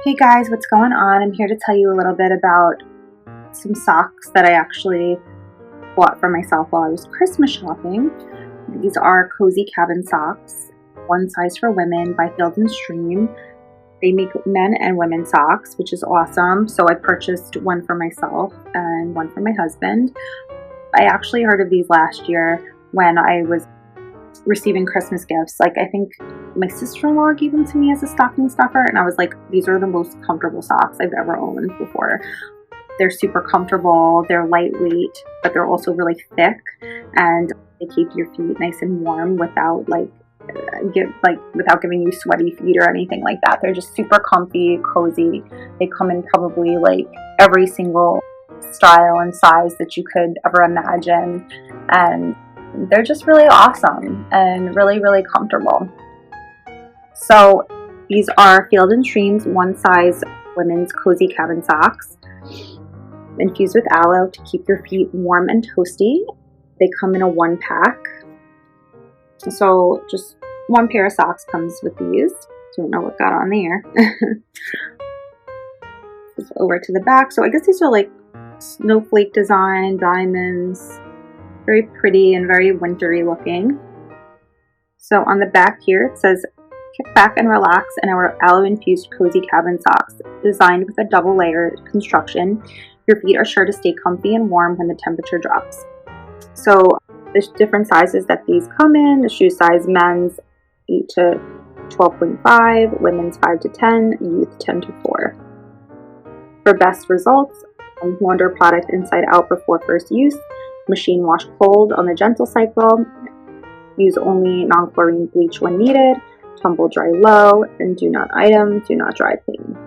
Hey guys, what's going on? I'm here to tell you a little bit about some socks that I actually bought for myself while I was Christmas shopping. These are cozy cabin socks, one size for women by Field & Stream. They make men and women socks, which is awesome. So I purchased one for myself and one for my husband. I actually heard of these last year when I was receiving Christmas gifts. Like, I think my sister-in-law gave them to me as a stocking stuffer, and I was like, these are the most comfortable socks I've ever owned before. They're super comfortable, they're lightweight, but they're also really thick, and they keep your feet nice and warm without without giving you sweaty feet or anything like that. They're just super comfy, cozy. They come in probably like every single style and size that you could ever imagine, and they're just really awesome and really, really comfortable. So these are Field & Stream's one size women's cozy cabin socks, infused with aloe to keep your feet warm and toasty. They come in a 1-pack. So just one pair of socks comes with these. Don't know what got on there. Over to the back. So I guess these are like snowflake design, diamonds. Very pretty and very wintry looking. So on the back here it says, kick back and relax in our aloe infused cozy cabin socks. Designed with a double layer construction, your feet are sure to stay comfy and warm when the temperature drops. So there's different sizes that these come in. The shoe size, men's 8 to 12.5, women's 5 to 10, youth 10 to 4. For best results, Launder product inside out before first use. Machine wash cold on the gentle cycle. Use only non-chlorine bleach when needed. Tumble dry low, and do not dry clean.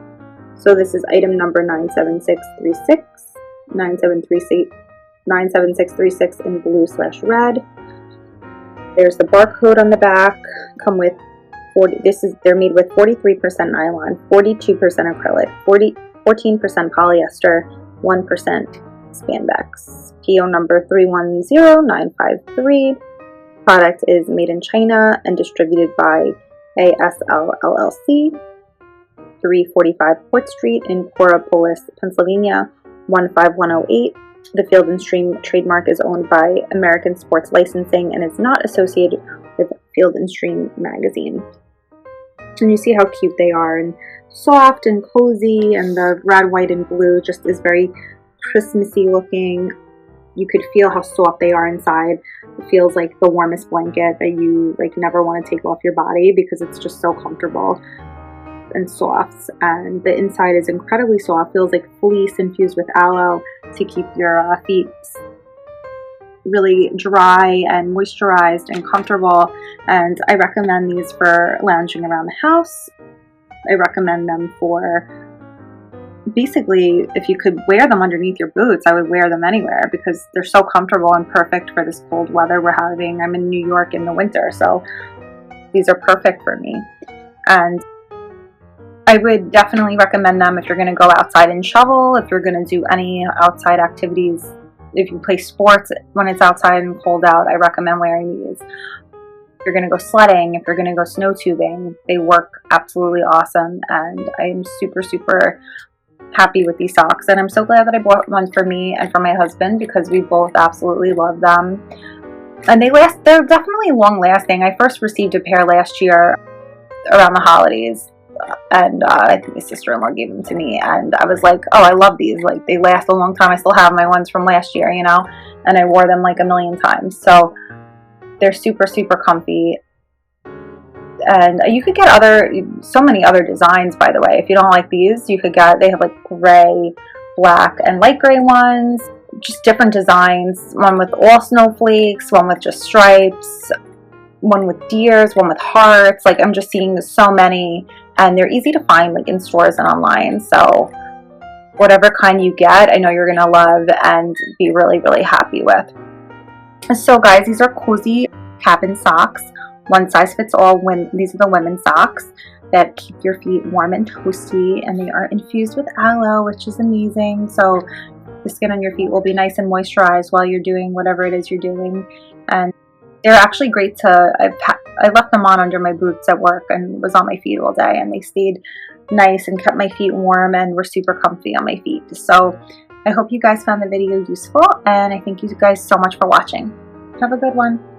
So this is item number 97636, 97636 in blue/red. There's the barcode on the back. Come with 40. They're made with 43% nylon, 42% acrylic, 14% polyester, 1% spandex. PO number 310953. Product is made in China and distributed by ASL LLC, 345 Court Street in Coraopolis, Pennsylvania, 15108. The Field & Stream trademark is owned by American Sports Licensing and is not associated with Field & Stream magazine. And you see how cute they are, and soft and cozy, and the red, white, and blue just is very Christmassy looking. You could feel how soft they are inside. It feels like the warmest blanket that you never want to take off your body because it's just so comfortable and soft. And the inside is incredibly soft. Feels like fleece infused with aloe to keep your feet really dry and moisturized and comfortable. And I recommend these for lounging around the house. I recommend them for basically, if you could wear them underneath your boots, I would wear them anywhere because they're so comfortable and perfect for this cold weather we're having. I'm in New York in the winter, so these are perfect for me. And I would definitely recommend them if you're going to go outside and shovel, if you're going to do any outside activities. If you play sports when it's outside and cold out, I recommend wearing these. If you're going to go sledding, if you're going to go snow tubing, they work absolutely awesome, and I am super, super happy with these socks. And I'm so glad that I bought one for me and for my husband because we both absolutely love them. And they're definitely long lasting. I first received a pair last year around the holidays, and I think my sister-in-law gave them to me, and I was like, oh, I love these. Like, they last a long time. I still have my ones from last year, and I wore them like a million times. So they're super, super comfy. And you could get so many other designs, by the way. If you don't like these, they have like gray, black, and light gray ones. Just different designs. One with all snowflakes, one with just stripes, one with deers, one with hearts. Like, I'm just seeing so many, and they're easy to find in stores and online. So whatever kind you get, I know you're going to love and be really, really happy with. So guys, these are cozy cabin socks. One size fits all. These are the women's socks that keep your feet warm and toasty, and they are infused with aloe, which is amazing. So the skin on your feet will be nice and moisturized while you're doing whatever it is you're doing. And they're actually great to I left them on under my boots at work and was on my feet all day, and they stayed nice and kept my feet warm and were super comfy on my feet. So I hope you guys found the video useful, and I thank you guys so much for watching. Have a good one.